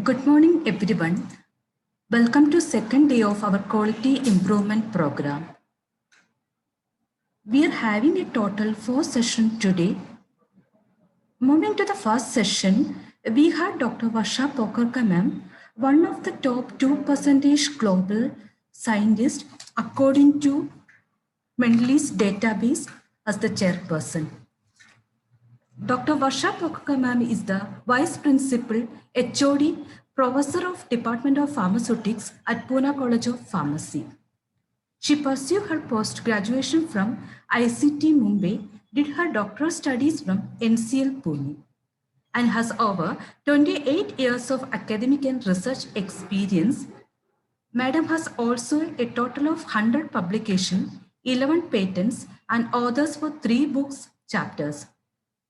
Good morning, everyone. Welcome to second day of our quality improvement program. We are having a total 4 sessions today. Moving to the first session, we had Dr. Vasha Pokarka ma'am, one of the top 2% global scientists according to Mendeley's database as the chairperson. Dr. Varsha Pokarka ma'am is the Vice Principal, HOD, Professor of Department of Pharmaceutics at Pune College of Pharmacy. She pursued her post-graduation from ICT Mumbai, did her doctoral studies from NCL Pune, and has over 28 years of academic and research experience. Madam has also a total of 100 publications, 11 patents, and authors for 3 books chapters.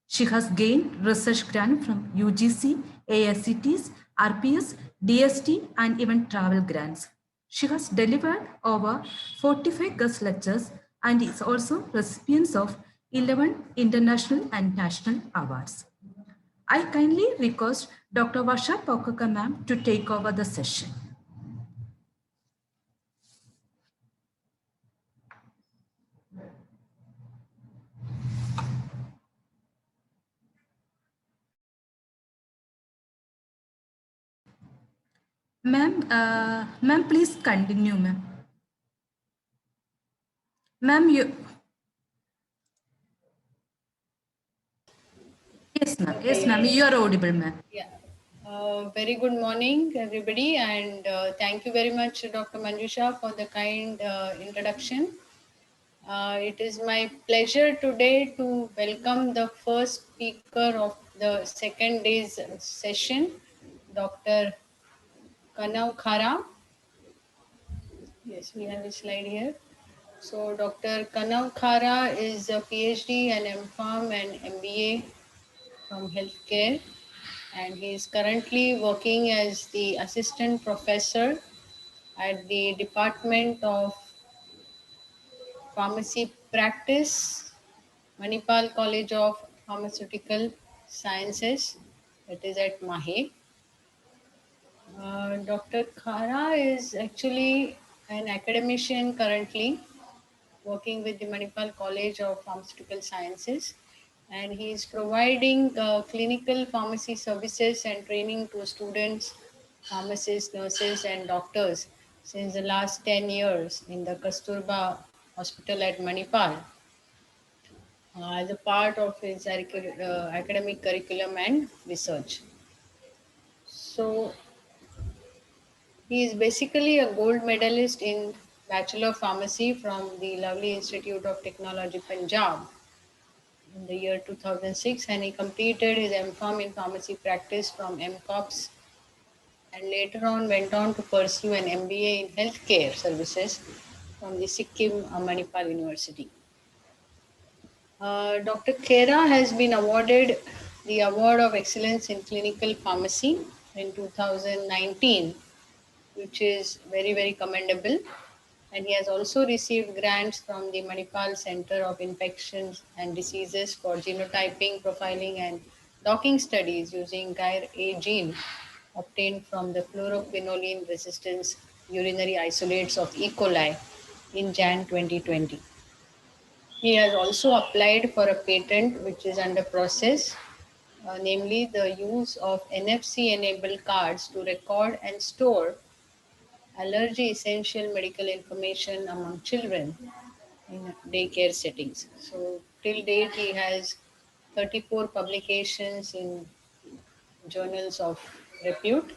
She has gained research grant from UGC, AICTS, RPS, DST, and even travel grants. She has delivered over 45 guest lectures and is also recipient of 11 international and national awards. I kindly request Dr. Vasha Paukaka ma'am to take over the session. Ma'am, please continue, ma'am. Ma'am, yes, ma'am, you are audible, ma'am. Yeah. Very good morning, everybody, and thank you very much, Dr. Manjusha, for the kind introduction. It is my pleasure today to welcome the first speaker of the second day's session, Dr. Kanav Khara. Yes, we have a slide here. So, Dr. Kanav Khara is a PhD and MPharm and MBA from healthcare, and he is currently working as the assistant professor at the Department of Pharmacy Practice, Manipal College of Pharmaceutical Sciences, that is at Mahe. Dr. Khara is actually an academician currently working with the Manipal College of Pharmaceutical Sciences, and he is providing clinical pharmacy services and training to students, pharmacists, nurses, and doctors since the last 10 years in the Kasturba Hospital at Manipal as a part of his academic curriculum and research. So, he is basically a gold medalist in Bachelor of Pharmacy from the lovely Institute of Technology, Punjab in the year 2006, and he completed his MPharm in pharmacy practice from MCOPS, and later on went on to pursue an MBA in healthcare services from the Sikkim Manipal University. Dr. Khera has been awarded the Award of Excellence in Clinical Pharmacy in 2019, which is very, very commendable. And he has also received grants from the Manipal Center of Infections and Diseases for genotyping, profiling, and docking studies using GAIR-A gene obtained from the fluoroquinoline resistance urinary isolates of E. coli in Jan 2020. He has also applied for a patent which is under process, namely the use of NFC enabled cards to record and store allergy essential medical information among children in daycare settings. So, till date, he has 34 publications in journals of repute,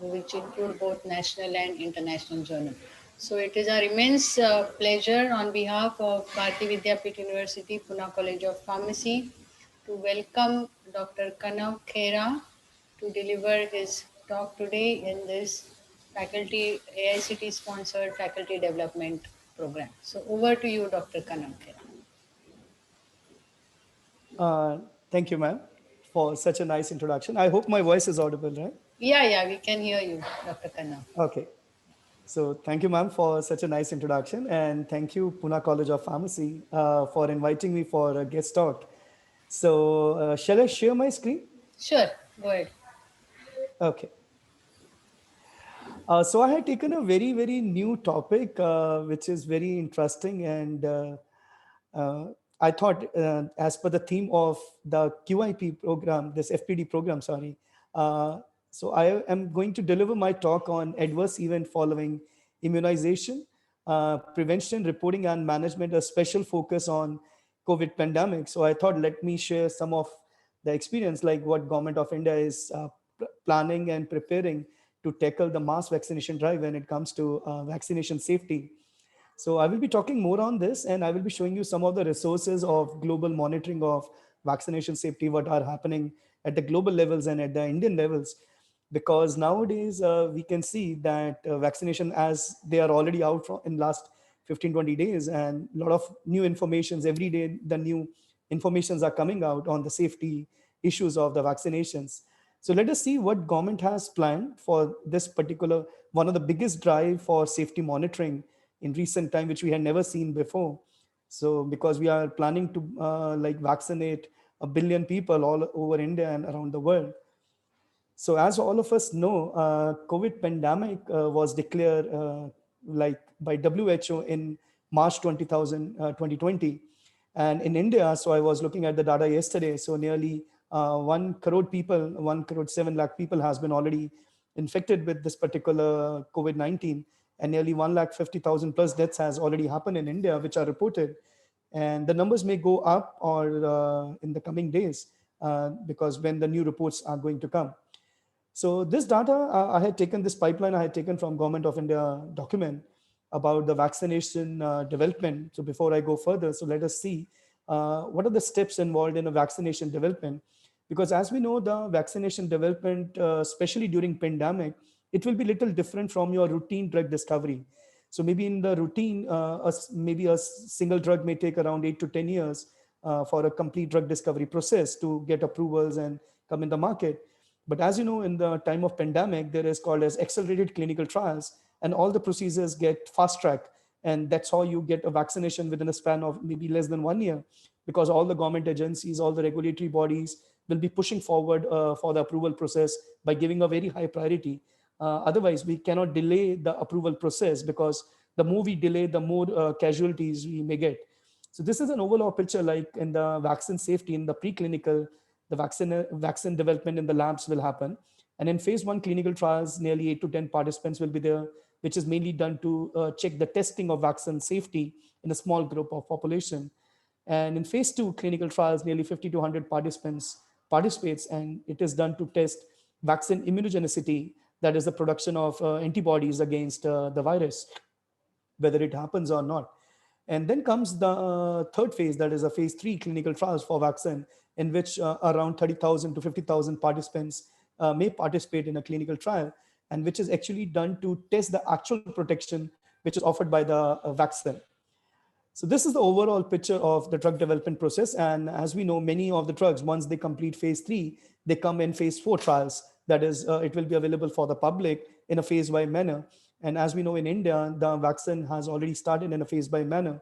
which include both national and international journals. So, it is our immense pleasure on behalf of Bharati Vidyapit University, Pune College of Pharmacy, to welcome Dr. Kanav Khera to deliver his talk today in this faculty AICT sponsored faculty development program. So over to you, Dr. Kanav Khera. Thank you, ma'am, for such a nice introduction. I hope my voice is audible, right? Yeah, we can hear you, Dr. Kanav. Okay. So thank you, ma'am, for such a nice introduction. And thank you, Pune College of Pharmacy, for inviting me for a guest talk. So shall I share my screen? Sure, go ahead. Okay. So I had taken a very, very new topic, which is very interesting. And uh, I thought, as per the theme of the QIP program, this FPD program, sorry. Uh, so I am going to deliver my talk on adverse event following immunization, prevention, reporting, and management, a special focus on COVID pandemic. So I thought, let me share some of the experience, like what Government of India is planning and preparing to tackle the mass vaccination drive when it comes to vaccination safety. So I will be talking more on this, and I will be showing you some of the resources of global monitoring of vaccination safety, what are happening at the global levels and at the Indian levels. Because nowadays we can see that vaccination, as they are already out in last 15-20 days, and a lot of new informations every day, the new informations are coming out on the safety issues of the vaccinations. So let us see what government has planned for this particular, one of the biggest drive for safety monitoring in recent time, which we had never seen before. So because we are planning to like vaccinate 1 billion people all over India and around the world. So as all of us know, COVID pandemic was declared like by WHO in March 2020. And in India, so I was looking at the data yesterday, so nearly 1 crore people, 1 crore 7 lakh people has been already infected with this particular COVID-19, and nearly 1,50,000 plus deaths has already happened in India, which are reported. And the numbers may go up or in the coming days because when the new reports are going to come. So this data, I had taken this pipeline, I had taken from Government of India document about the vaccination development. So before I go further, so let us see what are the steps involved in a vaccination development. Because as we know, the vaccination development, especially during pandemic, it will be little different from your routine drug discovery. So maybe in the routine, maybe a single drug may take around 8 to 10 years for a complete drug discovery process to get approvals and come in the market. But as you know, in the time of pandemic, there is called as accelerated clinical trials, and all the procedures get fast track. And that's how you get a vaccination within a span of maybe less than 1 year, because all the government agencies, all the regulatory bodies will be pushing forward for the approval process by giving a very high priority. Otherwise, we cannot delay the approval process, because the more we delay, the more casualties we may get. So this is an overall picture, like in the vaccine safety in the preclinical, the vaccine development in the labs will happen. And in phase 1 clinical trials, nearly 8 to 10 participants will be there, which is mainly done to check the testing of vaccine safety in a small group of population. And in phase 2 clinical trials, nearly 50 to 100 participants participates, and it is done to test vaccine immunogenicity, that is the production of antibodies against the virus, whether it happens or not. And then comes the third phase, that is a phase 3 clinical trials for vaccine, in which around 30,000 to 50,000 participants may participate in a clinical trial, and which is actually done to test the actual protection which is offered by the vaccine. So this is the overall picture of the drug development process. And as we know, many of the drugs, once they complete phase 3, they come in phase 4 trials. That is, it will be available for the public in a phase-by manner. And as we know, in India, the vaccine has already started in a phase-by manner.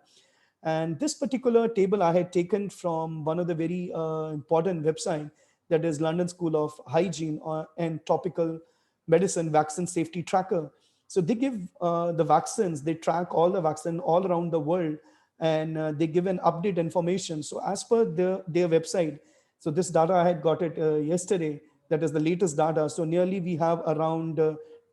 And this particular table I had taken from one of the very important website, that is London School of Hygiene and Topical Medicine Vaccine Safety Tracker. So they give the vaccines, they track all the vaccine all around the world, and they give an update information. So as per their website, so this data I had got it yesterday, that is the latest data. So nearly we have around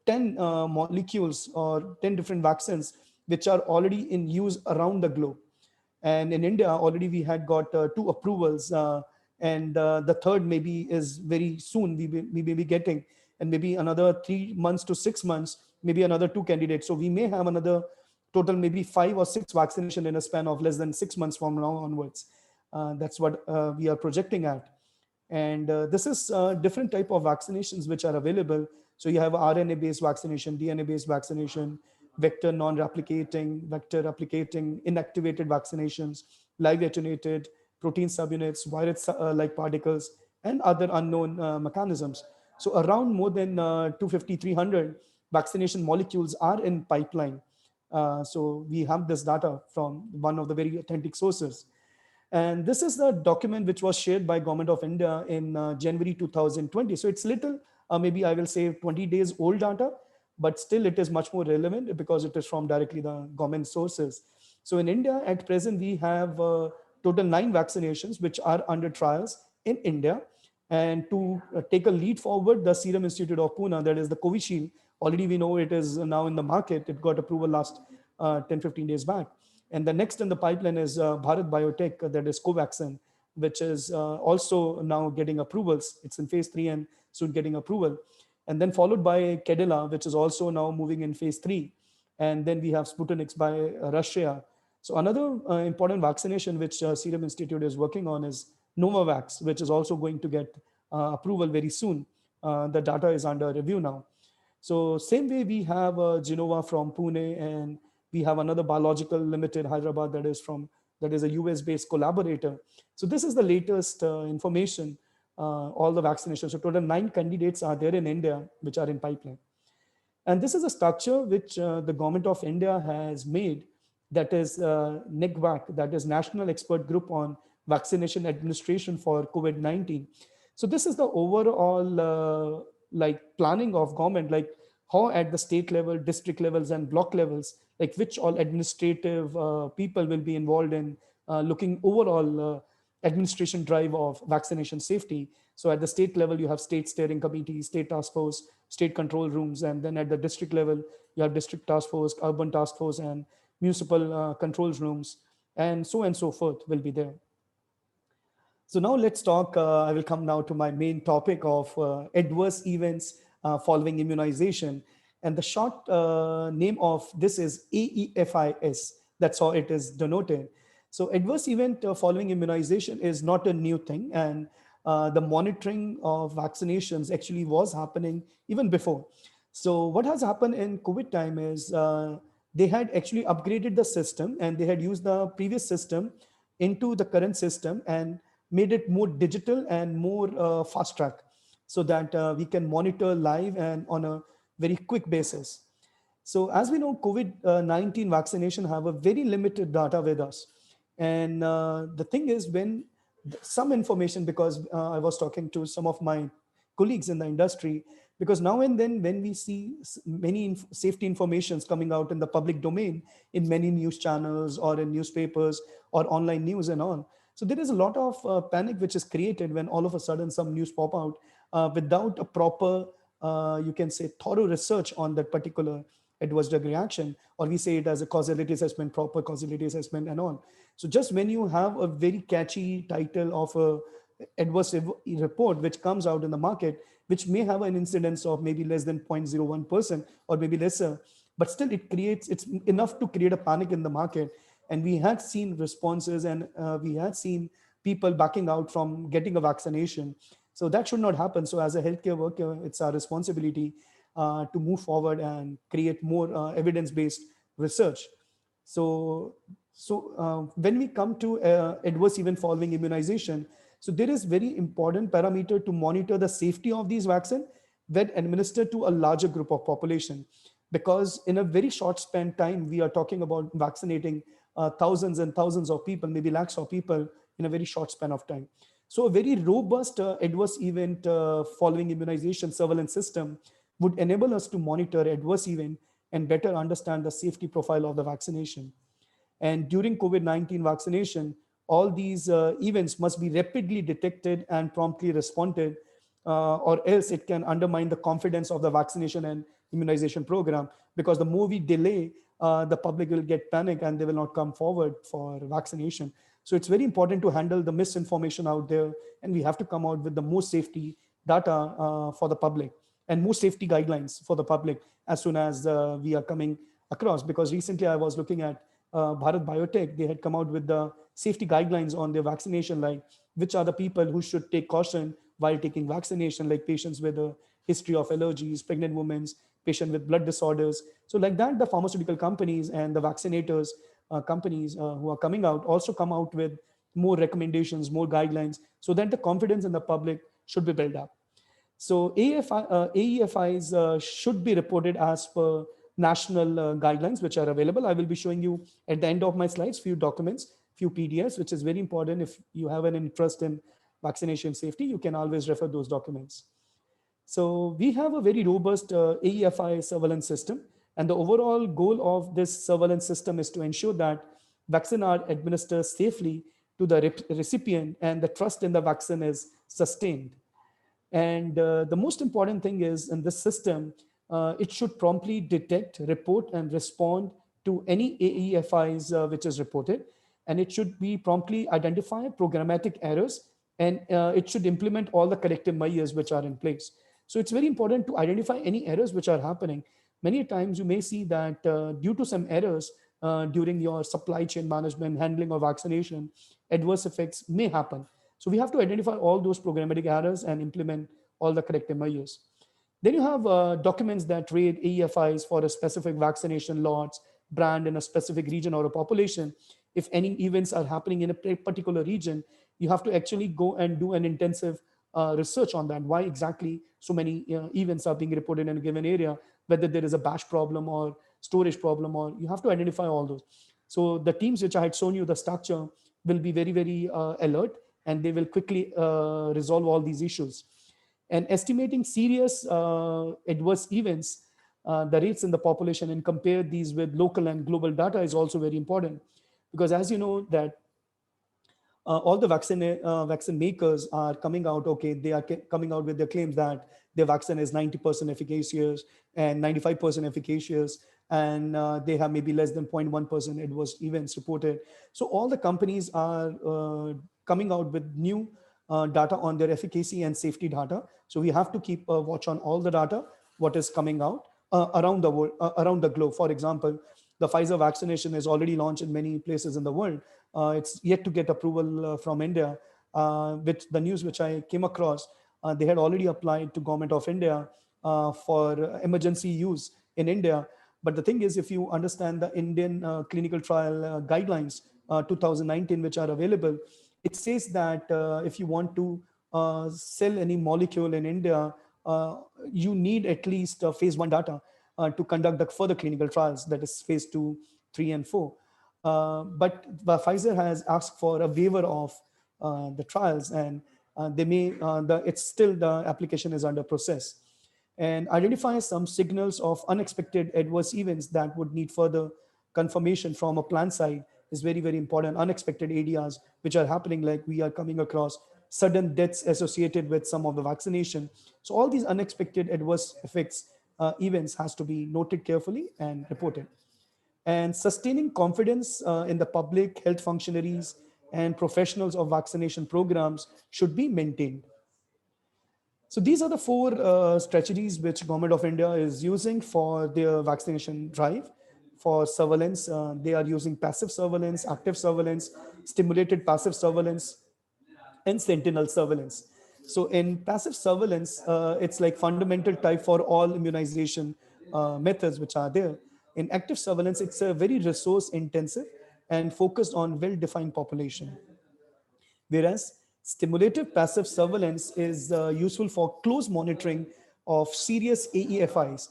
10 molecules or 10 different vaccines which are already in use around the globe. And in India, already we had got 2 approvals, and the third maybe is very soon we may be getting, and maybe another 3 months to 6 months, maybe another 2 candidates. So we may have another total maybe 5 or 6 vaccination in a span of less than 6 months from now onwards. That's what we are projecting at. And this is different type of vaccinations which are available. So you have RNA-based vaccination, DNA-based vaccination, vector non-replicating, vector replicating, inactivated vaccinations, live attenuated, protein subunits, virus-like particles, and other unknown mechanisms. So around more than 250, 300 vaccination molecules are in pipeline. So we have this data from one of the very authentic sources. And this is the document which was shared by Government of India in January 2020. So it's little, maybe I will say 20 days old data, but still it is much more relevant because it is from directly the government sources. So in India at present, we have total 9 vaccinations which are under trials in India. And to take a lead forward, the Serum Institute of Pune, that is the Covishield, already we know it is now in the market. It got approval last 10-15 days back. And the next in the pipeline is Bharat Biotech, that is Covaxin, which is also now getting approvals. It's in phase 3 and soon getting approval. And then followed by Cadila, which is also now moving in phase 3. And then we have Sputnik by Russia. So another important vaccination which Serum Institute is working on is Novavax, which is also going to get approval very soon. The data is under review now. So same way we have Genova from Pune, and we have another Biological Limited Hyderabad that is a US based collaborator. So this is the latest information, all the vaccinations. So total 9 candidates are there in India, which are in pipeline. And this is a structure which the government of India has made, that is NEGVAC, that is National Expert Group on Vaccination Administration for COVID-19. So this is the overall like planning of government, like how at the state level, district levels, and block levels, like which all administrative people will be involved in looking overall administration drive of vaccination safety. So at the state level, you have state steering committee, state task force, state control rooms, and then at the district level, you have district task force, urban task force, and municipal controls rooms, and so forth will be there. So now let's talk, I will come now to my main topic of adverse events following immunization. And the short name of this is AEFIS. That's how it is denoted. So adverse event following immunization is not a new thing. And the monitoring of vaccinations actually was happening even before. So what has happened in COVID time is they had actually upgraded the system, and they had used the previous system into the current system and made it more digital and more fast track, so that we can monitor live and on a very quick basis. So as we know, COVID-19 vaccination have a very limited data with us. And the thing is, when some information, because I was talking to some of my colleagues in the industry, because now and then when we see many safety informations coming out in the public domain in many news channels or in newspapers or online news and all, so there is a lot of panic which is created when all of a sudden some news pop out without a proper, you can say, thorough research on that particular adverse drug reaction, or we say it as a causality assessment, proper causality assessment and on. So just when you have a very catchy title of a adverse report which comes out in the market, which may have an incidence of maybe less than 0.01% or maybe lesser, but still it's enough to create a panic in the market. And we had seen responses, and we had seen people backing out from getting a vaccination. So that should not happen. So as a healthcare worker, it's our responsibility to move forward and create more evidence-based research. So when we come to adverse event following immunization, so there is very important parameter to monitor the safety of these vaccines when administered to a larger group of population, because in a very short span time, we are talking about vaccinating thousands and thousands of people, maybe lakhs of people in a very short span of time. So a very robust adverse event following immunization surveillance system would enable us to monitor adverse event and better understand the safety profile of the vaccination. And during COVID-19 vaccination, all these events must be rapidly detected and promptly responded, or else it can undermine the confidence of the vaccination and immunization program, because the more we delay, the public will get panic and they will not come forward for vaccination. So it's very important to handle the misinformation out there, and we have to come out with the most safety data for the public and more safety guidelines for the public as soon as we are coming across. Because recently I was looking at Bharat Biotech, they had come out with the safety guidelines on their vaccination, like which are the people who should take caution while taking vaccination, like patients with a history of allergies, pregnant women, patients with blood disorders. So like that, the pharmaceutical companies and the vaccinators companies who are coming out also come out with more recommendations, more guidelines, so that the confidence in the public should be built up. So AEFIs should be reported as per national guidelines, which are available. I will be showing you at the end of my slides, few documents, few PDFs, which is very important. If you have an interest in vaccination safety, you can always refer those documents. So we have a very robust AEFI surveillance system. And the overall goal of this surveillance system is to ensure that vaccine are administered safely to the recipient and the trust in the vaccine is sustained. And the most important thing is in this system, it should promptly detect, report, and respond to any AEFIs which is reported. And it should be promptly identify programmatic errors, and it should implement all the corrective measures which are in place. So it's very important to identify any errors which are happening. Many times you may see that due to some errors during your supply chain management, handling of vaccination, adverse effects may happen. So we have to identify all those programmatic errors and implement all the corrective measures. Then you have documents that read AEFIs for a specific vaccination lots, brand in a specific region or a population. If any events are happening in a particular region, you have to actually go and do an intensive research on that. Why exactly so many events are being reported in a given area, whether there is a batch problem or storage problem, or you have to identify all those. So the teams which I had shown you the structure will be very, very alert, and they will quickly resolve all these issues. And estimating serious adverse events, the rates in the population, and compare these with local and global data is also very important. Because as you know that all the vaccine makers are coming out, okay, they are coming out with their claims that their vaccine is 90% efficacious and 95% efficacious, and they have maybe less than 0.1% adverse events reported. So all the companies are coming out with new data on their efficacy and safety data. So we have to keep a watch on all the data, what is coming out around the world, around the globe. For example, the Pfizer vaccination is already launched in many places in the world. It's yet to get approval from India. With the news which I came across, they had already applied to Government of India for emergency use in India. But the thing is, if you understand the Indian clinical trial guidelines 2019, which are available, it says that if you want to sell any molecule in India, you need at least phase 1 data to conduct the further clinical trials, that is phase 2, 3, and 4. But Pfizer has asked for a waiver of the trials, and it's still, the application is under process. And identify some signals of unexpected adverse events that would need further confirmation from a plant side is very, very important. Unexpected ADRs, which are happening, like we are coming across sudden deaths associated with some of the vaccination. So all these unexpected adverse effects, events has to be noted carefully and reported. And sustaining confidence in the public, health functionaries, and professionals of vaccination programs should be maintained. So these are the four strategies which Government of India is using for their vaccination drive. For surveillance, they are using passive surveillance, active surveillance, stimulated passive surveillance, and sentinel surveillance. So in passive surveillance, it's like fundamental type for all immunization methods which are there. In active surveillance, it's a very resource intensive and focused on well-defined population. Whereas stimulative passive surveillance is useful for close monitoring of serious AEFIs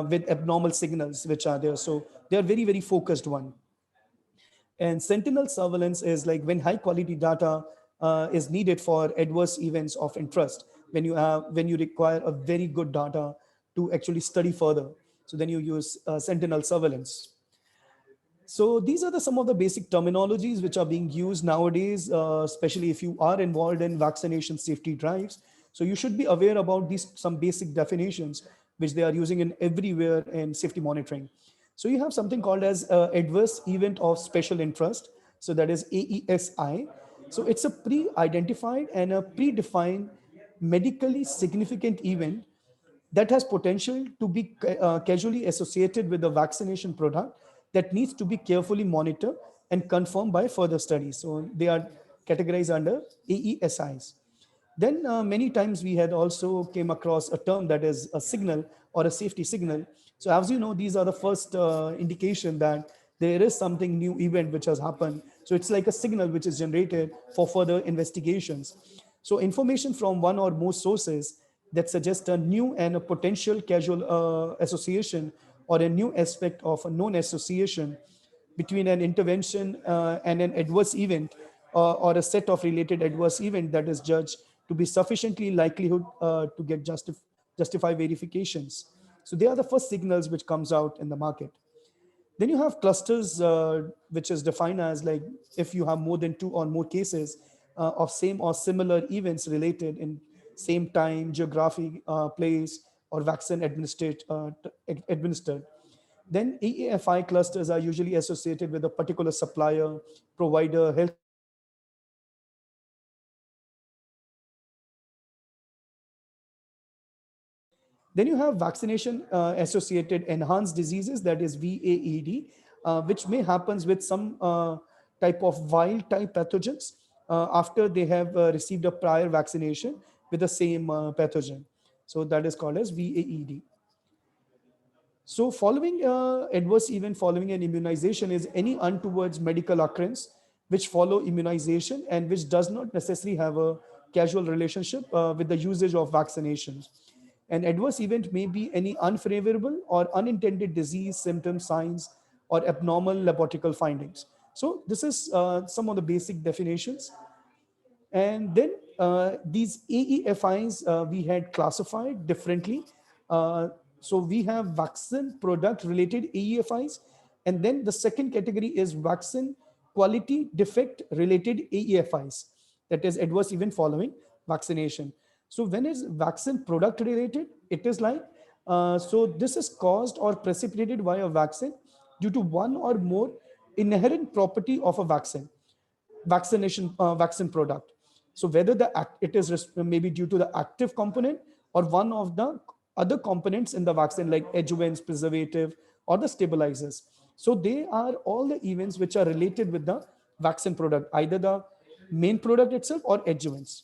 with abnormal signals which are there. So they are very, very focused one. And sentinel surveillance is like when high quality data is needed for adverse events of interest, when you require a very good data to actually study further. So then you use sentinel surveillance. So these are some of the basic terminologies which are being used nowadays, especially if you are involved in vaccination safety drives. So you should be aware about these some basic definitions which they are using in everywhere in safety monitoring. So you have something called as adverse event of special interest. So that is AESI. So it's a pre-identified and a predefined medically significant event that has potential to be casually associated with the vaccination product that needs to be carefully monitored and confirmed by further studies. So they are categorized under AESIs. Then many times we had also came across a term that is a signal or a safety signal. So as you know, these are the first indication that there is something new event which has happened. So it's like a signal which is generated for further investigations. So information from one or more sources that suggest a new and a potential causal association or a new aspect of a known association between an intervention and an adverse event or a set of related adverse event that is judged to be sufficiently likelihood to get justify verifications. So they are the first signals which comes out in the market. Then you have clusters, which is defined as like if you have more than 2 or more cases of same or similar events related in same time, geography, place, or vaccine administered. Then EAFI clusters are usually associated with a particular supplier, provider, healthcare system, or geographic location. Then you have vaccination associated enhanced diseases, that is VAED, which may happens with some type of wild type pathogens after they have received a prior vaccination with the same pathogen. So that is called as VAED. So following adverse event following an immunization is any untoward medical occurrence which follow immunization and which does not necessarily have a causal relationship with the usage of vaccinations. An adverse event may be any unfavorable or unintended disease, symptoms, signs, or abnormal laboratory findings. So this is some of the basic definitions. And then these AEFIs we had classified differently. So we have vaccine product related AEFIs. And then the second category is vaccine quality defect related AEFIs, that is adverse event following vaccination. So when is vaccine product related, it is like, so this is caused or precipitated by a vaccine due to one or more inherent property of a vaccine product. So whether it is maybe due to the active component or one of the other components in the vaccine like adjuvants, preservative, or the stabilizers. So they are all the events which are related with the vaccine product, either the main product itself or adjuvants.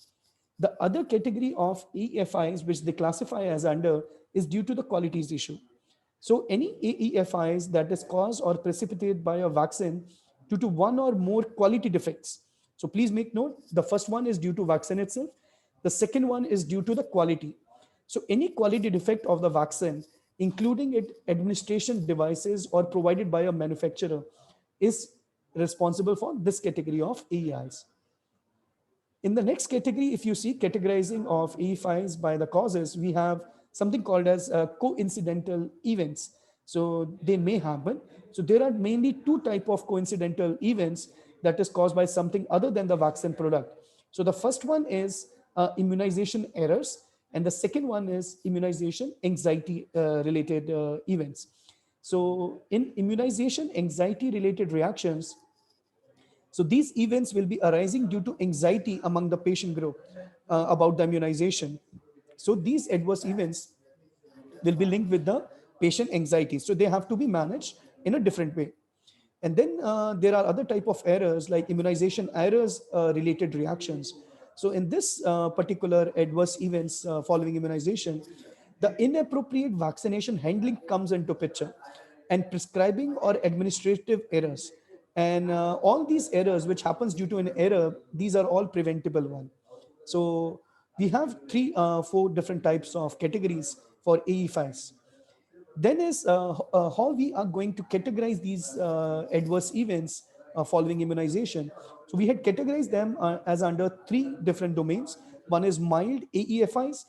The other category of EFIs which they classify as under is due to the qualities issue. So any AEFIs that is caused or precipitated by a vaccine due to one or more quality defects. So please make note, the first one is due to vaccine itself. The second one is due to the quality. So any quality defect of the vaccine, including its administration devices or provided by a manufacturer, is responsible for this category of AEIs. In the next category, if you see categorizing of EFIs by the causes, we have something called as coincidental events. So they may happen. So there are mainly two type of coincidental events that is caused by something other than the vaccine product. So the first one is immunization errors, and the second one is immunization anxiety related events. So in immunization anxiety related reactions, so these events will be arising due to anxiety among the patient group about the immunization. So these adverse events will be linked with the patient anxiety. So they have to be managed in a different way. And then there are other type of errors like immunization errors related reactions. So in this particular adverse events following immunization, the inappropriate vaccination handling comes into picture, and prescribing or administrative errors. And all these errors which happens due to an error, these are all preventable one. So we have four different types of categories for AE5s. Then is how we are going to categorize these adverse events following immunization. So we had categorized them as under three different domains. One is mild AEFIs,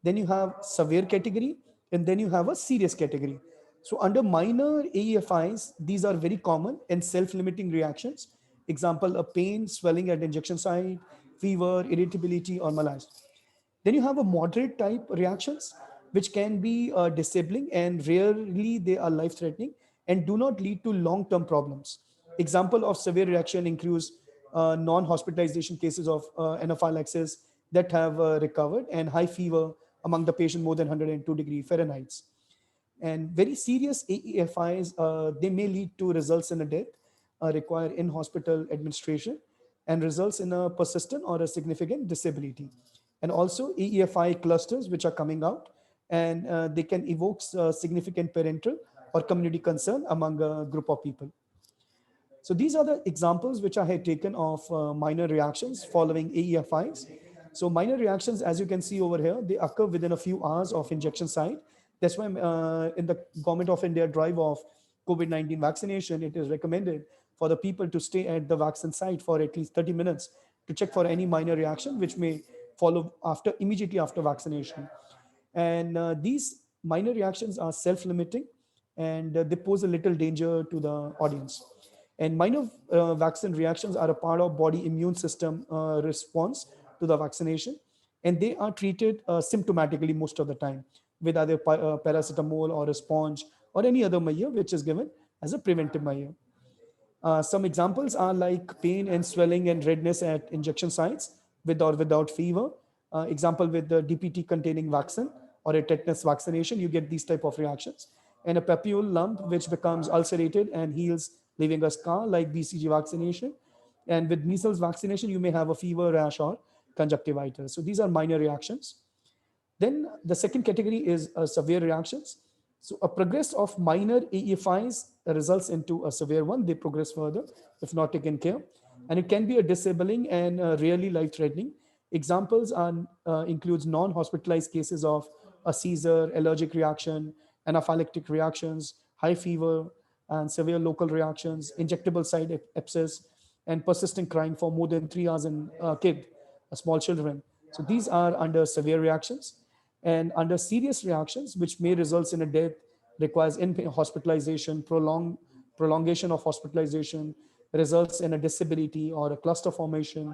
then you have severe category, and then you have a serious category. So under minor AEFIs, these are very common and self-limiting reactions. Example, a pain, swelling at injection site, fever, irritability, or malaise. Then you have a moderate type reactions, which can be disabling and rarely they are life threatening and do not lead to long-term problems. Example of severe reaction includes non-hospitalization cases of anaphylaxis that have recovered and high fever among the patient more than 102 degree Fahrenheit. And very serious AEFIs, they may lead to results in a death, require in-hospital administration, and results in a persistent or a significant disability. And also AEFI clusters, which are coming out, and they can evoke significant parental or community concern among a group of people. So these are the examples which I had taken of minor reactions following AEFIs. So minor reactions, as you can see over here, they occur within a few hours of injection site. That's why in the Government of India drive of COVID-19 vaccination, it is recommended for the people to stay at the vaccine site for at least 30 minutes to check for any minor reaction which may follow immediately after vaccination. And these minor reactions are self-limiting, and they pose a little danger to the audience. And minor vaccine reactions are a part of body immune system response to the vaccination, and they are treated symptomatically most of the time with either paracetamol or a sponge or any other measure which is given as a preventive measure. Some examples are like pain and swelling and redness at injection sites with or without fever. Example with the DPT containing vaccine or a tetanus vaccination, you get these type of reactions. And a papule lump which becomes ulcerated and heals, leaving a scar like BCG vaccination. And with measles vaccination, you may have a fever, rash, or conjunctivitis. So these are minor reactions. Then the second category is severe reactions. So a progress of minor AEFIs results into a severe one. They progress further if not taken care. And it can be a disabling and really life-threatening. Examples are, includes non-hospitalized cases of a seizure, allergic reaction, anaphylactic reactions, high fever, and severe local reactions, injectable site abscess, and persistent crying for more than 3 hours in a kid, small children. So these are under severe reactions. And under serious reactions, which may result in a death, requires hospitalization, prolongation of hospitalization, results in a disability or a cluster formation.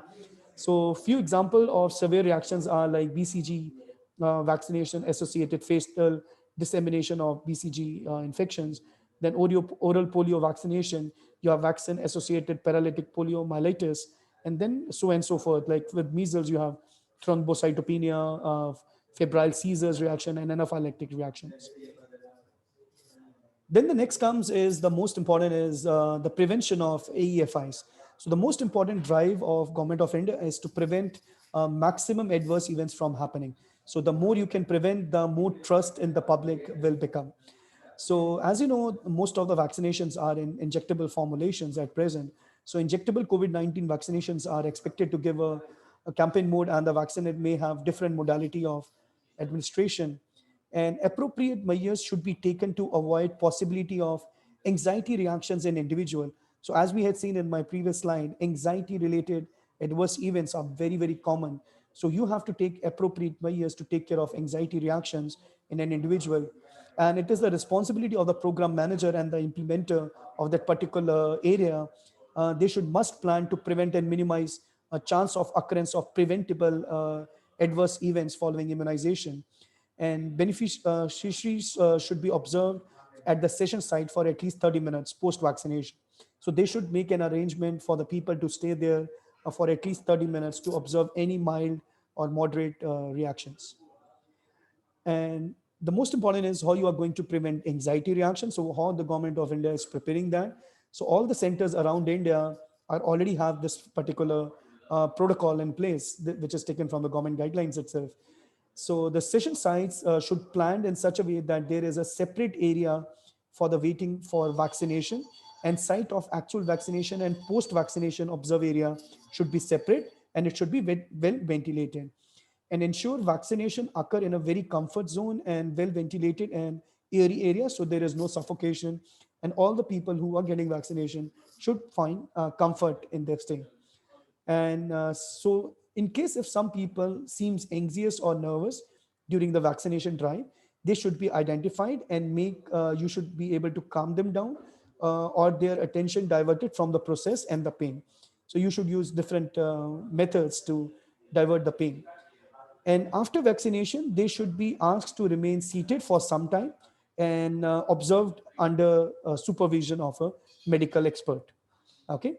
So few examples of severe reactions are like BCG vaccination associated fatal dissemination of BCG infections. Then oral polio vaccination, you have vaccine associated paralytic poliomyelitis, and then so and so forth. Like with measles, you have thrombocytopenia, febrile seizures reaction, and anaphylactic reactions. Then the next comes is the most important is the prevention of AEFIs. So the most important drive of Government of India is to prevent maximum adverse events from happening. So the more you can prevent, the more trust in the public will become. So as you know, most of the vaccinations are in injectable formulations at present. So injectable COVID-19 vaccinations are expected to give a campaign mode, and the vaccine it may have different modality of administration. And appropriate measures should be taken to avoid possibility of anxiety reactions in individual. So as we had seen in my previous slide, anxiety related adverse events are very, very common. So you have to take appropriate measures to take care of anxiety reactions in an individual. And it is the responsibility of the program manager and the implementer of that particular area. They should must plan to prevent and minimize a chance of occurrence of preventable adverse events following immunization. And beneficiaries should be observed at the session site for at least 30 minutes post-vaccination. So they should make an arrangement for the people to stay there for at least 30 minutes to observe any mild or moderate reactions. And the most important is how you are going to prevent anxiety reactions. So how the Government of India is preparing that. So all the centers around India are already have this particular protocol in place, which is taken from the government guidelines itself. So the session sites should plan in such a way that there is a separate area for the waiting for vaccination, and site of actual vaccination and post-vaccination observe area should be separate, and it should be well ventilated. And ensure vaccination occur in a very comfort zone and well ventilated and airy area, so there is no suffocation, and all the people who are getting vaccination should find comfort in their stay. And so in case if some people seems anxious or nervous during the vaccination drive, they should be identified and you should be able to calm them down or their attention diverted from the process and the pain. So you should use different methods to divert the pain. And after vaccination, they should be asked to remain seated for some time and observed under supervision of a medical expert. Okay.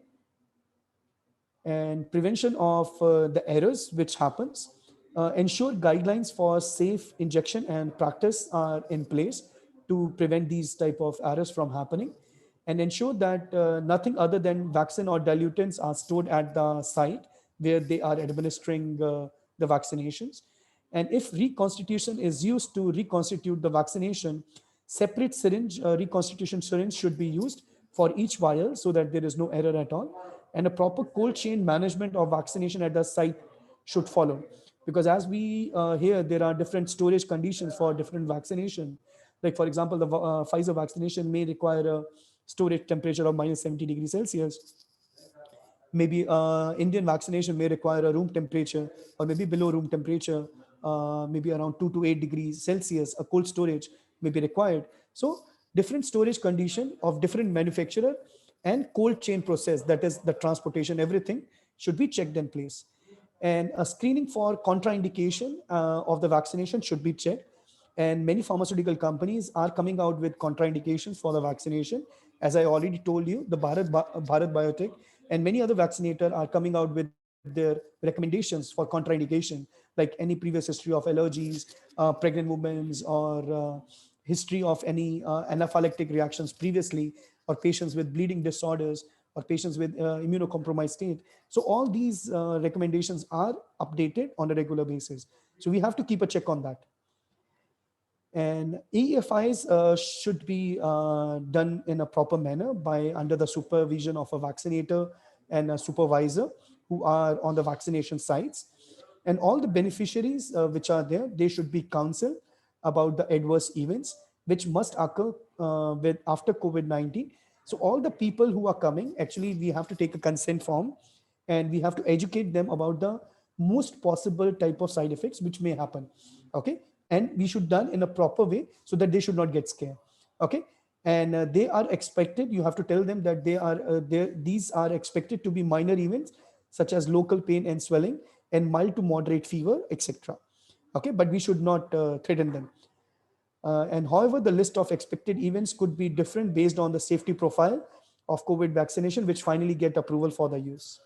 And prevention of the errors which happens. Ensure guidelines for safe injection and practice are in place to prevent these type of errors from happening, and ensure that nothing other than vaccine or dilutants are stored at the site where they are administering the vaccinations. And if reconstitution is used to reconstitute the vaccination, separate syringe, reconstitution syringe should be used for each vial so that there is no error at all. And a proper cold chain management of vaccination at the site should follow. Because as we hear, there are different storage conditions for different vaccination. Like for example, the Pfizer vaccination may require a storage temperature of minus 70 degrees Celsius. Maybe Indian vaccination may require a room temperature or maybe below room temperature maybe around 2 to 8 degrees Celsius, a cold storage may be required. So different storage condition of different manufacturer and cold chain process, that is the transportation, everything should be checked in place. And a screening for contraindication of the vaccination should be checked. And many pharmaceutical companies are coming out with contraindications for the vaccination. As I already told you, the Bharat Biotech and many other vaccinator are coming out with their recommendations for contraindication, like any previous history of allergies, pregnant women, or history of any anaphylactic reactions previously, or patients with bleeding disorders, or patients with immunocompromised state. So all these recommendations are updated on a regular basis. So we have to keep a check on that. And EFIs should be done in a proper manner by under the supervision of a vaccinator and a supervisor who are on the vaccination sites. And all the beneficiaries which are there, they should be counseled about the adverse events which must occur with after COVID-19. So all the people who are coming, actually, we have to take a consent form and we have to educate them about the most possible type of side effects which may happen. Okay. And we should done in a proper way so that they should not get scared. Okay. And they are expected, you have to tell them that these are expected to be minor events such as local pain and swelling and mild to moderate fever, etc. Okay, but we should not threaten them. And however, the list of expected events could be different based on the safety profile of COVID vaccination, which finally get approval for the use.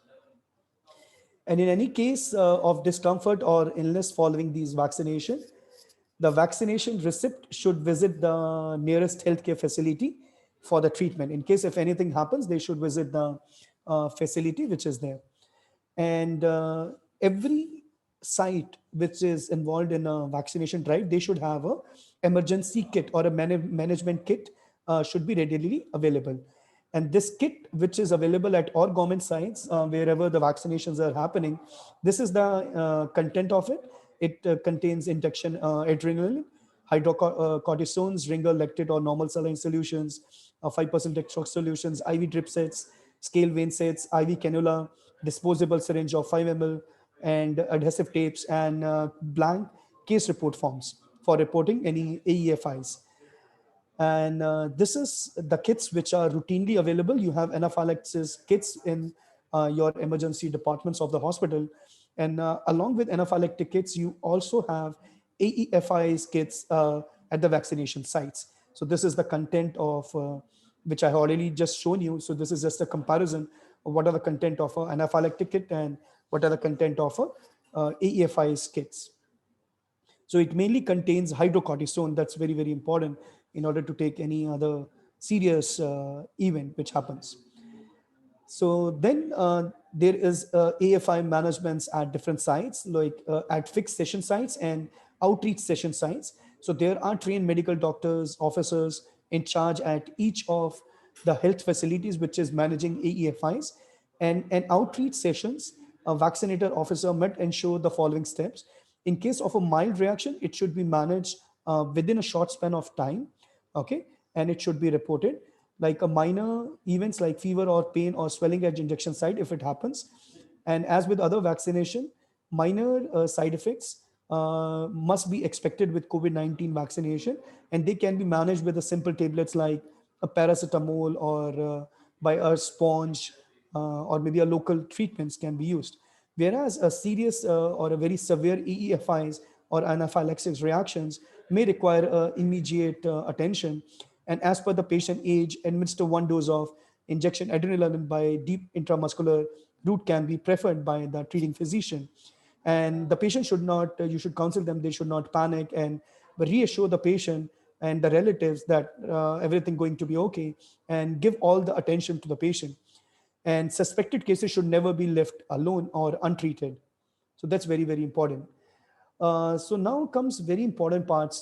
And in any case of discomfort or illness following these vaccination, the vaccination recipient should visit the nearest healthcare facility for the treatment. In case if anything happens, they should visit the facility which is there. And every site which is involved in a vaccination drive, they should have a emergency kit or a management kit should be readily available. And this kit, which is available at all government sites wherever the vaccinations are happening, this is the content of it. It contains injection adrenaline, hydrocortisones, ringer, lactate, or normal saline solutions, 5% dextrox solutions, IV drip sets, scale vein sets, IV cannula, disposable syringe of 5 ml, and adhesive tapes, and blank case report forms for reporting any AEFIs. And this is the kits which are routinely available. You have anaphylaxis kits in your emergency departments of the hospital. And along with anaphylactic kits, you also have AEFIs kits at the vaccination sites. So this is the content of which I have already just shown you. So this is just a comparison of what are the content of an anaphylactic kit and what are the content of AEFIs kits. So it mainly contains hydrocortisone. That's very, very important in order to take any other serious event which happens. So then there is AFI managements at different sites, like at fixed session sites and outreach session sites. So there are trained medical doctors, officers in charge at each of the health facilities, which is managing AEFIs. And outreach sessions, a vaccinator officer must ensure the following steps. In case of a mild reaction, it should be managed within a short span of time. Okay. And it should be reported, like a minor events like fever or pain or swelling at injection site if it happens. And as with other vaccination, minor side effects must be expected with COVID-19 vaccination, and they can be managed with a simple tablets like a paracetamol or by a sponge or maybe a local treatments can be used. Whereas a serious or a very severe EEFIs or anaphylaxis reactions may require immediate attention. And as per the patient age, administer one dose of injection adrenaline by deep intramuscular route can be preferred by the treating physician. And the patient should not, you should counsel them, they should not panic, and reassure the patient and the relatives that everything going to be okay, and give all the attention to the patient. And suspected cases should never be left alone or untreated. So that's very, very important. So now comes very important part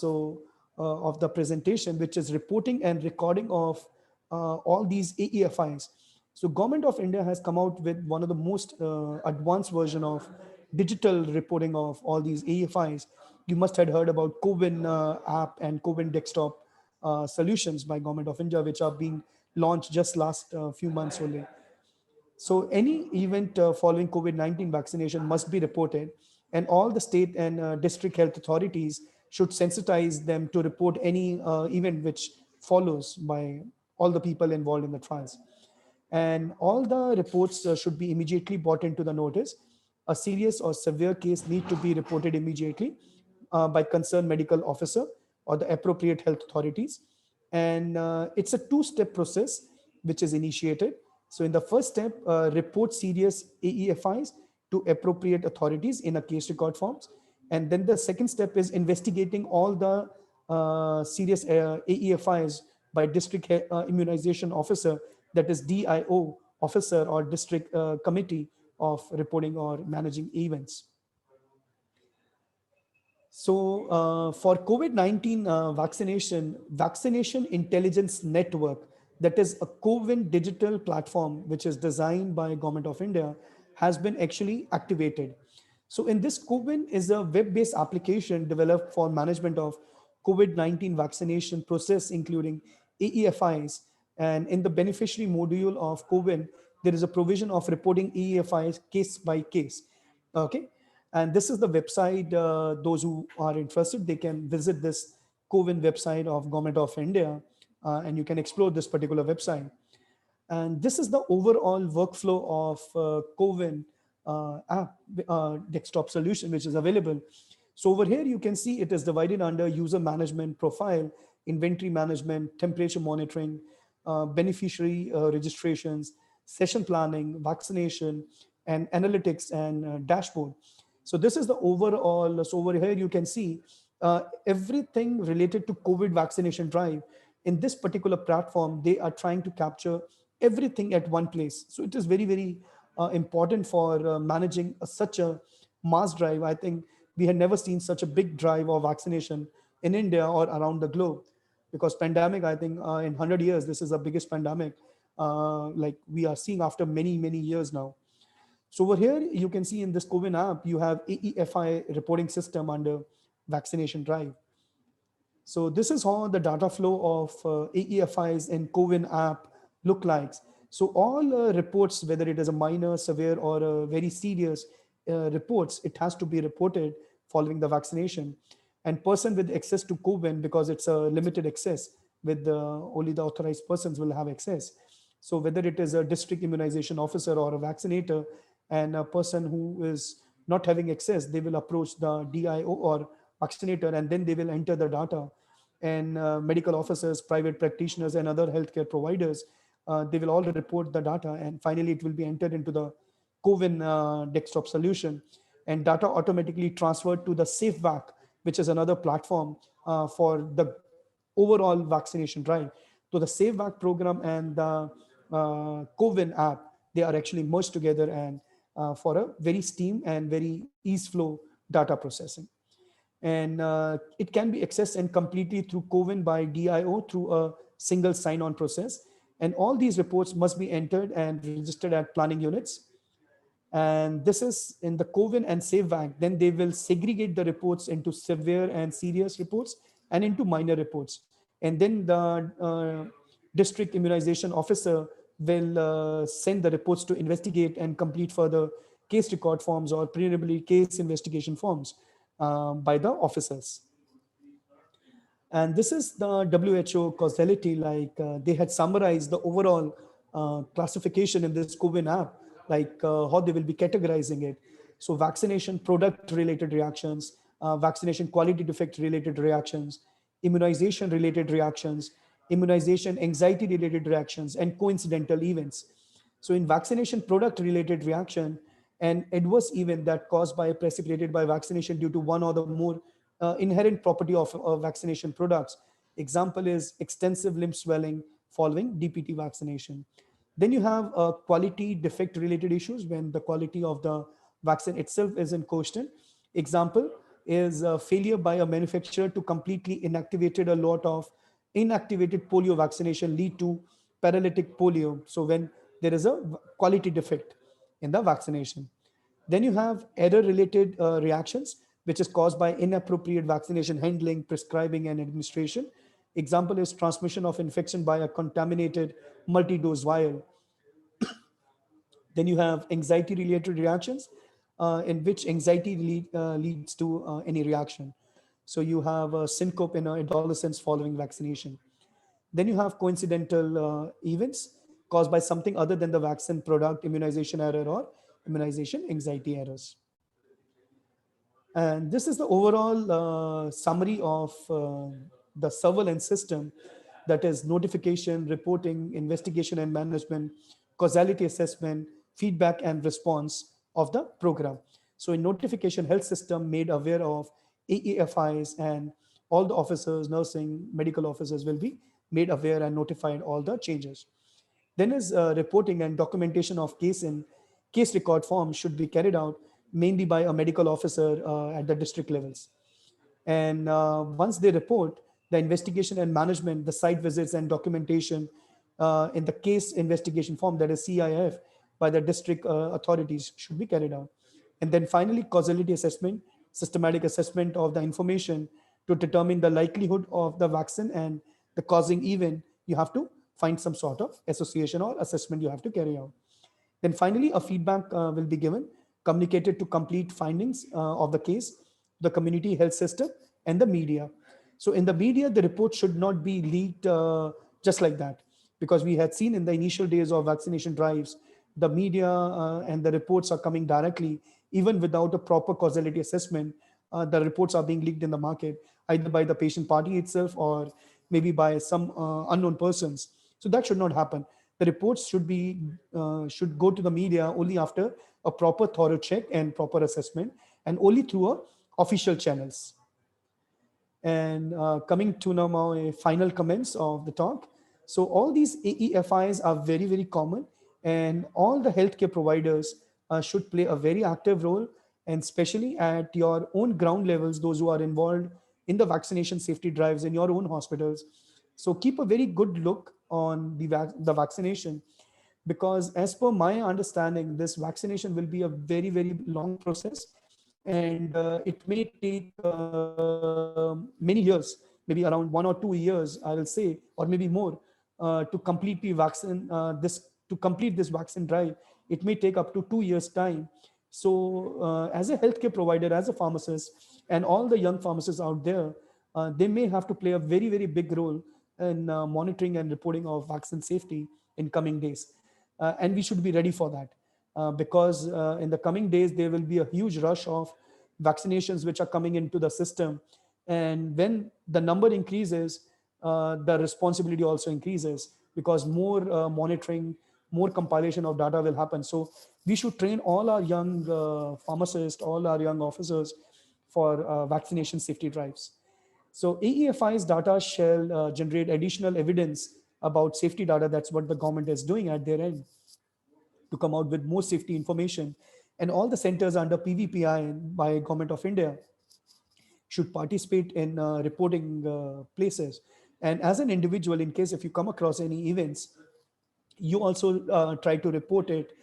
of the presentation, which is reporting and recording of all these AEFIs. So Government of India has come out with one of the most advanced version of digital reporting of all these AEFIs. You must have heard about CoWIN app and CoWIN desktop solutions by Government of India, which are being launched just last few months only. So any event following COVID-19 vaccination must be reported, and all the state and district health authorities should sensitize them to report any event which follows by all the people involved in the trials. And all the reports should be immediately brought into the notice. A serious or severe case need to be reported immediately by concerned medical officer or the appropriate health authorities. And it's a two-step process which is initiated. So in the first step, report serious AEFIs to appropriate authorities in a case record forms. And then the second step is investigating all the serious AEFIs by district immunization officer, that is DIO officer or district committee of reporting or managing events. So for COVID-19 vaccination intelligence network, that is a CoWIN digital platform, which is designed by Government of India, has been actually activated. So in this, CoWIN is a web-based application developed for management of COVID-19 vaccination process, including AEFIs. And in the beneficiary module of CoWIN, there is a provision of reporting AEFIs case by case. Okay. And this is the website, those who are interested, they can visit this CoWIN website of Government of India, and you can explore this particular website. And this is the overall workflow of CoWIN app desktop solution, which is available. So over here, you can see it is divided under user management, profile, inventory management, temperature monitoring, beneficiary registrations, session planning, vaccination, and analytics and dashboard. So this is the overall. So over here, you can see everything related to COVID vaccination drive. In this particular platform, they are trying to capture everything at one place. So it is very, very important for managing such a mass drive. I think we had never seen such a big drive of vaccination in India or around the globe, because pandemic, I think in 100 years, this is the biggest pandemic like we are seeing after many, many years now. So over here, you can see in this CoWIN app, you have AEFI reporting system under vaccination drive. So this is how the data flow of AEFIs in CoWIN app look like. So all reports, whether it is a minor, severe, or a very serious reports, it has to be reported following the vaccination. And person with access to CoWIN, because it's a limited access, with only the authorized persons will have access. So whether it is a district immunization officer or a vaccinator, and a person who is not having access, they will approach the DIO or vaccinator, and then they will enter the data. And medical officers, private practitioners, and other healthcare providers, they will all report the data, and finally it will be entered into the CoWIN desktop solution, and data automatically transferred to the SafeVac, which is another platform for the overall vaccination drive. So the SafeVac program and the CoWIN app, they are actually merged together, and for a very steam and very ease flow data processing. And it can be accessed and completely through CoWIN by DIO through a single sign-on process. And all these reports must be entered and registered at planning units. And this is in the CoWIN and SafeVac. Then they will segregate the reports into severe and serious reports and into minor reports. And then the district immunization officer will send the reports to investigate and complete further case record forms or preliminary case investigation forms by the officers. And this is the WHO causality, like they had summarized the overall classification in this CoWIN app, like how they will be categorizing it. So vaccination product related reactions, vaccination quality defect related reactions, immunization related reactions, immunization anxiety related reactions, and coincidental events. So in vaccination product related reaction, an adverse event that caused by precipitated by vaccination due to one or the more inherent property of vaccination products. Example is extensive limb swelling following DPT vaccination. Then you have quality defect related issues when the quality of the vaccine itself is in question. Example is failure by a manufacturer to completely inactivated a lot of inactivated polio vaccination lead to paralytic polio. So when there is a quality defect in the vaccination. Then you have error related reactions, which is caused by inappropriate vaccination handling, prescribing, and administration. Example is transmission of infection by a contaminated multi-dose vial. Then you have anxiety related reactions, in which anxiety leads to any reaction. So you have a syncope in adolescents following vaccination. Then you have coincidental events caused by something other than the vaccine product, immunization error, or immunization anxiety errors. And this is the overall summary of the surveillance system, that is notification, reporting, investigation and management, causality assessment, feedback and response of the program. So in notification, health system made aware of AEFIs, and all the officers, nursing, medical officers will be made aware and notified all the changes. Then is reporting and documentation of case record form should be carried out mainly by a medical officer at the district levels. And once they report, the investigation and management, the site visits and documentation in the case investigation form, that is CIF, by the district authorities should be carried out. And then finally, causality assessment, systematic assessment of the information to determine the likelihood of the vaccine and the causing event. You have to find some sort of association or assessment you have to carry out. Then finally, a feedback will be given, communicated to complete findings of the case, the community health system, and the media. So in the media, the report should not be leaked just like that, because we had seen in the initial days of vaccination drives, the media and the reports are coming directly, even without a proper causality assessment. The reports are being leaked in the market, either by the patient party itself or maybe by some unknown persons. So that should not happen. The reports should go to the media only after a proper thorough check and proper assessment, and only through official channels. And coming to now my final comments of the talk. So all these AEFIs are very, very common, and all the healthcare providers should play a very active role, and especially at your own ground levels, those who are involved in the vaccination safety drives in your own hospitals. So keep a very good look on the vaccination, because as per my understanding, this vaccination will be a very, very long process, and it may take many years, maybe around 1 or 2 years, I will say, or maybe more, to complete the vaccine. To complete this vaccine drive, it may take up to 2 years time. So, as a healthcare provider, as a pharmacist, and all the young pharmacists out there, they may have to play a very, very big role in monitoring and reporting of vaccine safety in coming days. And we should be ready for that, because in the coming days, there will be a huge rush of vaccinations which are coming into the system. And when the number increases, the responsibility also increases, because more monitoring, more compilation of data will happen. So we should train all our young pharmacists, all our young officers for vaccination safety drives. So AEFI's data shall generate additional evidence about safety data. That's what the government is doing at their end, to come out with more safety information. And all the centers under PVPI by Government of India should participate in reporting places. And as an individual, in case if you come across any events, you also try to report it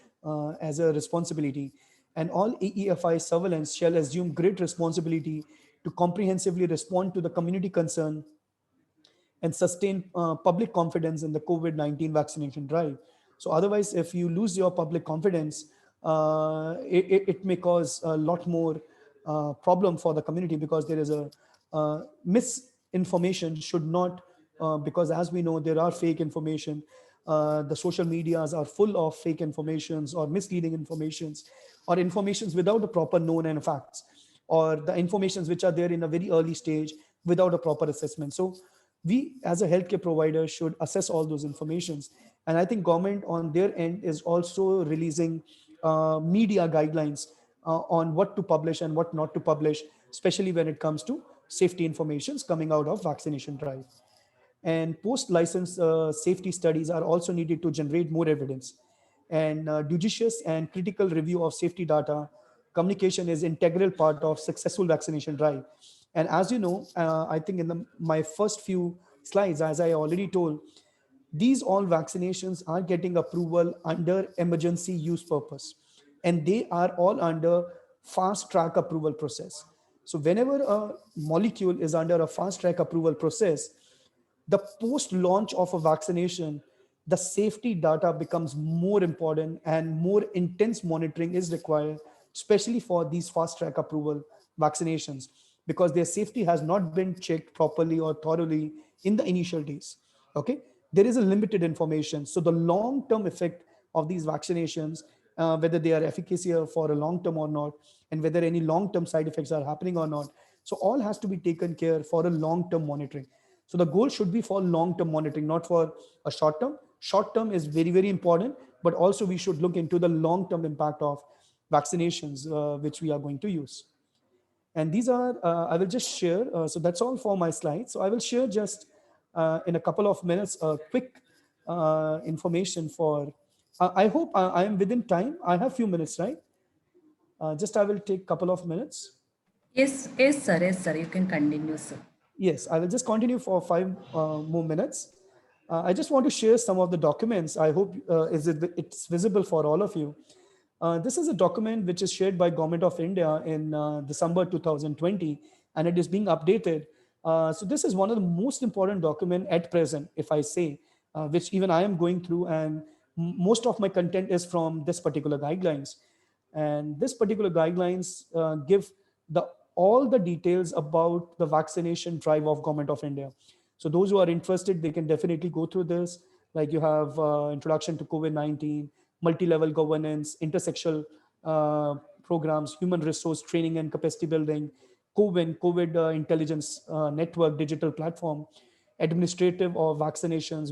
as a responsibility. And all AEFI surveillance shall assume great responsibility to comprehensively respond to the community concern and sustain public confidence in the COVID-19 vaccination drive. So otherwise, if you lose your public confidence, it may cause a lot more problem for the community, because there is a misinformation should not, because as we know, there are fake information. The social medias are full of fake informations or misleading informations, or informations without the proper known and facts, or the informations which are there in a very early stage without a proper assessment. So we as a healthcare provider should assess all those informations. And I think government on their end is also releasing media guidelines on what to publish and what not to publish, especially when it comes to safety informations coming out of vaccination drive. And post-license safety studies are also needed to generate more evidence. And judicious and critical review of safety data communication is integral part of successful vaccination drive. And as you know, I think in my first few slides, as I already told, these all vaccinations are getting approval under emergency use purpose, and they are all under fast track approval process. So whenever a molecule is under a fast track approval process, the post launch of a vaccination, the safety data becomes more important, and more intense monitoring is required especially for these fast track approval vaccinations, because their safety has not been checked properly or thoroughly in the initial days. Okay, there is a limited information. So the long term effect of these vaccinations, whether they are efficacy for a long term or not, and whether any long term side effects are happening or not, so all has to be taken care for a long term monitoring. So the goal should be for long term monitoring, not for a short term. Short term is very, very important, but also we should look into the long term impact of vaccinations which we are going to use. And these are, I will just share. So that's all for my slides. So I will share just in a couple of minutes, a quick information for, I hope I am within time. I have few minutes, right? Just I will take couple of minutes. Yes, yes, sir. Yes, sir. You can continue, sir. Yes, I will just continue for 5 more minutes. I just want to share some of the documents. I hope it's visible for all of you. This is a document which is shared by Government of India in December 2020, and it is being updated. So this is one of the most important document at present, if I say, which even I am going through, and most of my content is from this particular guidelines. And this particular guidelines give the all the details about the vaccination drive of Government of India. So those who are interested, they can definitely go through this. Like you have introduction to COVID-19, multi-level governance, intersectional programs, human resource training and capacity building, COVID intelligence network, digital platform, administrative or vaccinations,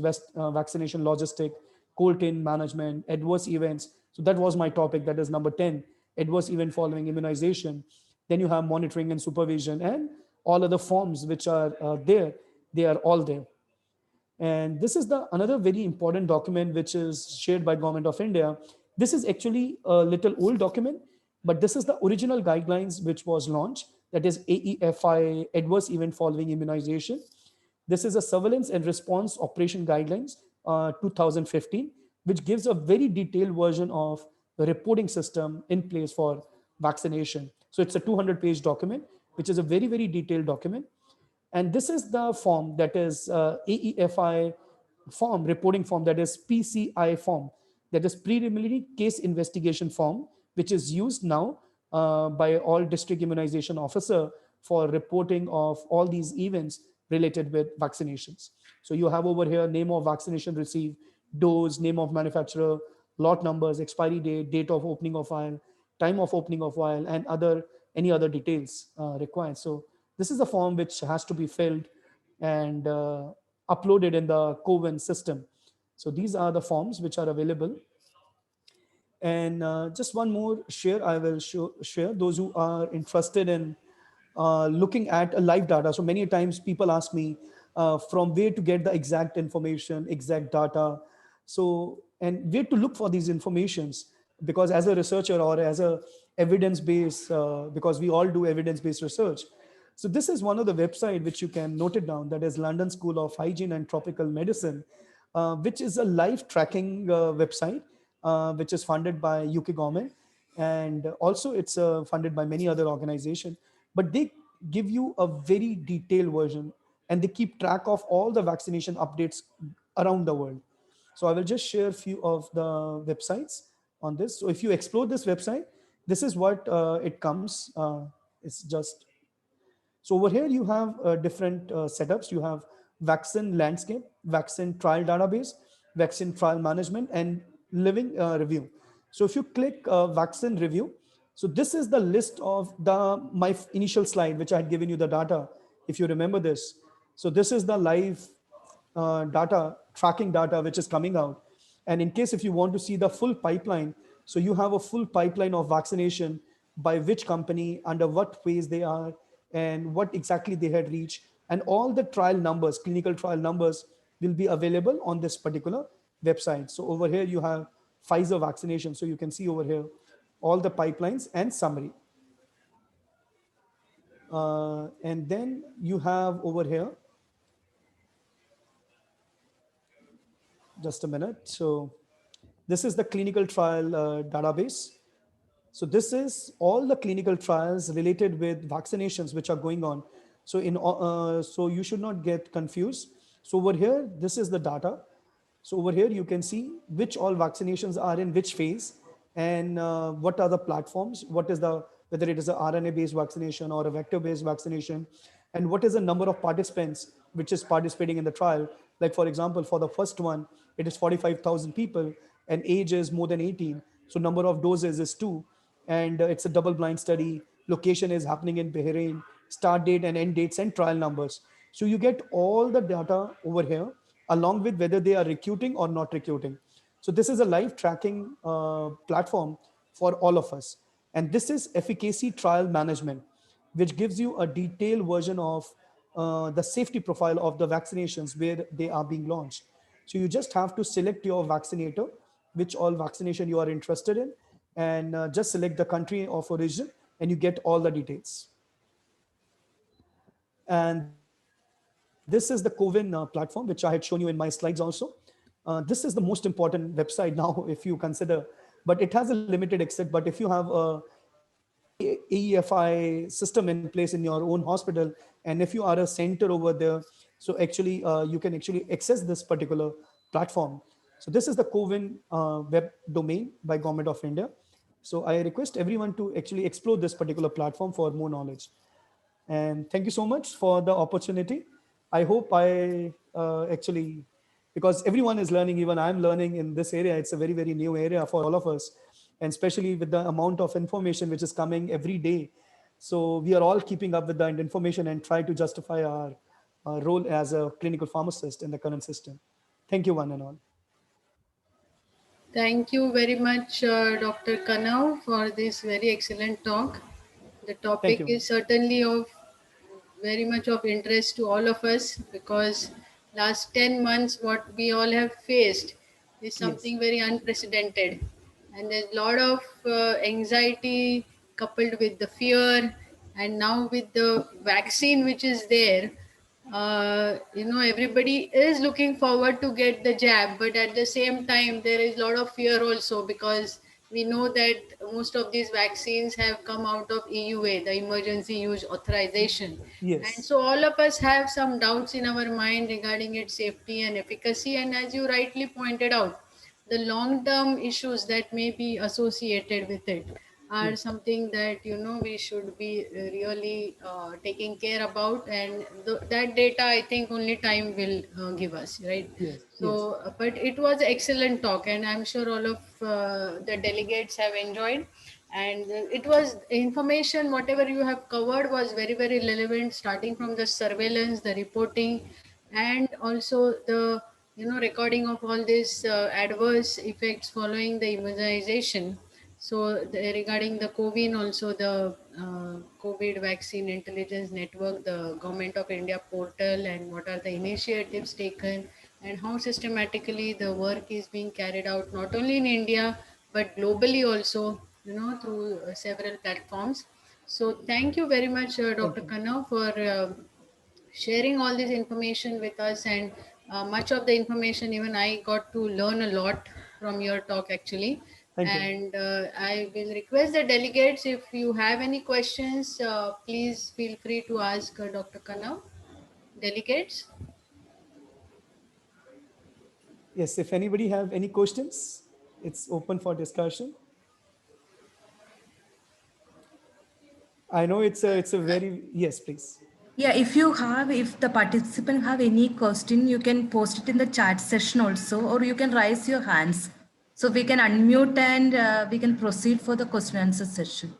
vaccination logistic, cold chain management, adverse events. So that was my topic. That is number 10, adverse event following immunization. Then you have monitoring and supervision and all other forms which are there. They are all there. And this is the another very important document which is shared by Government of India. This is actually a little old document, but this is the original guidelines which was launched. That is AEFI, adverse event following immunization. This is a surveillance and response operation guidelines 2015, which gives a very detailed version of the reporting system in place for vaccination. So it's a 200-page document, which is a very, very detailed document. And this is the form, that is AEFI form, reporting form, that is PCI form, that is preliminary case investigation form, which is used now by all district immunization officer for reporting of all these events related with vaccinations. So you have over here name of vaccination received, dose, name of manufacturer, lot numbers, expiry date, date of opening of file, time of opening of file, and any other details required. So this is a form which has to be filled and uploaded in the CoWIN system. So these are the forms which are available. And just one more share I will share. Those who are interested in looking at a live data. So many times people ask me from where to get the exact information, exact data. So, and where to look for these informations, because as a researcher or as a evidence-based, because we all do evidence-based research. So this is one of the website which you can note it down, that is London School of Hygiene and Tropical Medicine, which is a live tracking website, which is funded by UK government. And also it's funded by many other organizations, but they give you a very detailed version and they keep track of all the vaccination updates around the world. So I will just share a few of the websites on this. So if you explore this website, this is what it comes. It's just, so over here you have different setups. You have vaccine landscape, vaccine trial database, vaccine trial management, and living review. So if you click vaccine review, so this is the list of my initial slide, which I had given you the data, if you remember this. So this is the live data, tracking data, which is coming out. And in case if you want to see the full pipeline, so you have a full pipeline of vaccination, by which company, under what phase they are, and what exactly they had reached. And all the trial numbers, clinical trial numbers, will be available on this particular website. So over here you have Pfizer vaccination. So you can see over here all the pipelines and summary. And then you have over here, just a minute. So this is the clinical trial database. So this is all the clinical trials related with vaccinations which are going on. So so you should not get confused. So over here, this is the data. So over here, you can see which all vaccinations are in which phase and what are the platforms, what is the, whether it is a RNA based vaccination or a vector based vaccination, and what is the number of participants which is participating in the trial. Like for example, for the first one, it is 45,000 people and age is more than 18, so number of doses is 2, and it's a double blind study, location is happening in Bahrain, start date and end dates and trial numbers. So you get all the data over here, along with whether they are recruiting or not recruiting. So this is a live tracking platform for all of us. And this is efficacy trial management, which gives you a detailed version of the safety profile of the vaccinations where they are being launched. So you just have to select your vaccinator, which all vaccination you are interested in, and just select the country of origin, and you get all the details. And this is the CoWIN platform, which I had shown you in my slides also. This is the most important website now, if you consider, but it has a limited access. But if you have a AEFI system in place in your own hospital, and if you are a center over there, so actually you can actually access this particular platform. So this is the CoWIN web domain by Government of India. So I request everyone to actually explore this particular platform for more knowledge. And thank you so much for the opportunity. I hope I actually, because everyone is learning, even I'm learning in this area. It's a very, very new area for all of us, and especially with the amount of information which is coming every day. So we are all keeping up with the information and try to justify our role as a clinical pharmacist in the current system. Thank you, one and all. Thank you very much, Dr. Kanau, for this very excellent talk. The Thank topic you. is certainly of very much of interest to all of us, because last 10 months what we all have faced is Yes. something very unprecedented, and there's a lot of anxiety coupled with the fear, and now with the vaccine which is there, everybody is looking forward to get the jab, but at the same time there is a lot of fear also, because we know that most of these vaccines have come out of EUA, the emergency use authorization. And Yes. so all of us have some doubts in our mind regarding its safety and efficacy. And as you rightly pointed out, the long term issues that may be associated with it are Yes. something that we should be really taking care about, and that data I think only time will give us, right? Yes. Yes. So but it was excellent talk, and I'm sure all of the delegates have enjoyed. And it was information, whatever you have covered was very, very relevant, starting from the surveillance, the reporting, and also the recording of all these adverse effects following the immunization. So regarding the COVID, also the COVID vaccine intelligence network, the Government of India portal, and what are the initiatives taken, and how systematically the work is being carried out, not only in India but globally also, through several platforms. So thank you very much, Thank Dr. you. Khanna, for sharing all this information with us. And much of the information, even I got to learn a lot from your talk actually. Thank you. And I will request the delegates, if you have any questions, please feel free to ask Dr. Khanna. Delegates. Yes. If anybody have any questions, it's open for discussion. I know it's a very, yes, please. Yeah, if the participant have any question, you can post it in the chat session also, or you can raise your hands. So we can unmute and we can proceed for the question answer session.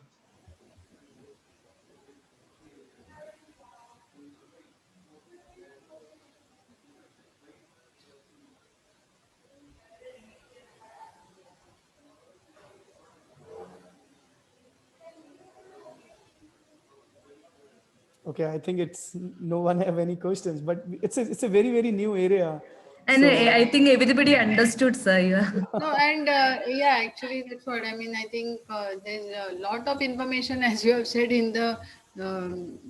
Okay, I think it's no one have any questions, but it's a very, very new area. And So I think everybody understood, sir. Yeah. No, and yeah, actually, that's what I mean. I think there's a lot of information, as you have said, in the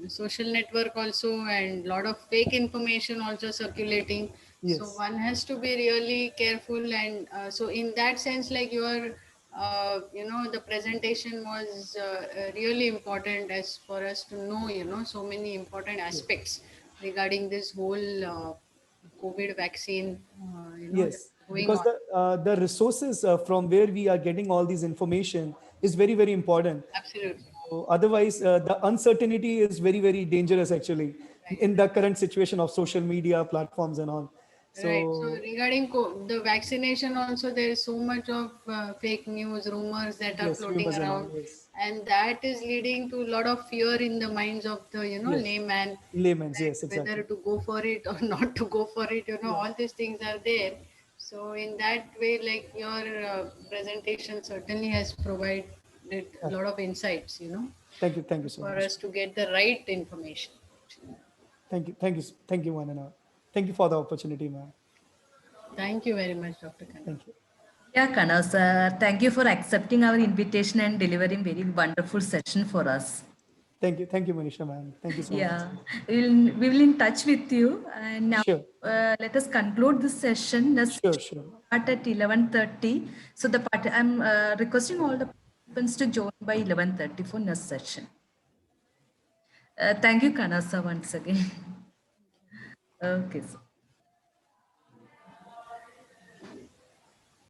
social network also, and lot of fake information also circulating. So yes, one has to be really careful, and so in that sense, like your, the presentation was really important as for us to know, so many important yes, aspects regarding this whole COVID vaccine, yes. going because on. the resources from where we are getting all these information is very, very important. Absolutely. So otherwise, the uncertainty is very, very dangerous actually in the current situation of social media platforms and all. Right. So So regarding the vaccination, also there is so much of fake news, rumors that are yes, floating rumors and all. around, Yes, and that is leading to a lot of fear in the minds of the yes, layman, layman's. that Yes, whether exactly. to go for it or not to go for it. Yeah. All these things are there. So in that way, like your presentation certainly has provided a Yeah. lot of insights. Thank you so For much. us to get the right information. Thank you, Vandana. Thank you for the opportunity, ma'am. Thank you very much, Dr. Khanna. Thank you. Yeah, Kana sir, thank you for accepting our invitation and delivering very wonderful session for us. Thank you, Manisha, ma'am. Thank you so much. Yeah, we will in touch with you. And now Sure, let us conclude this session. The sure, session sure. start at 11:30. So I'm requesting all the participants to join by 11:30 for next session. Thank you, Kanasa, once again. Okay, so.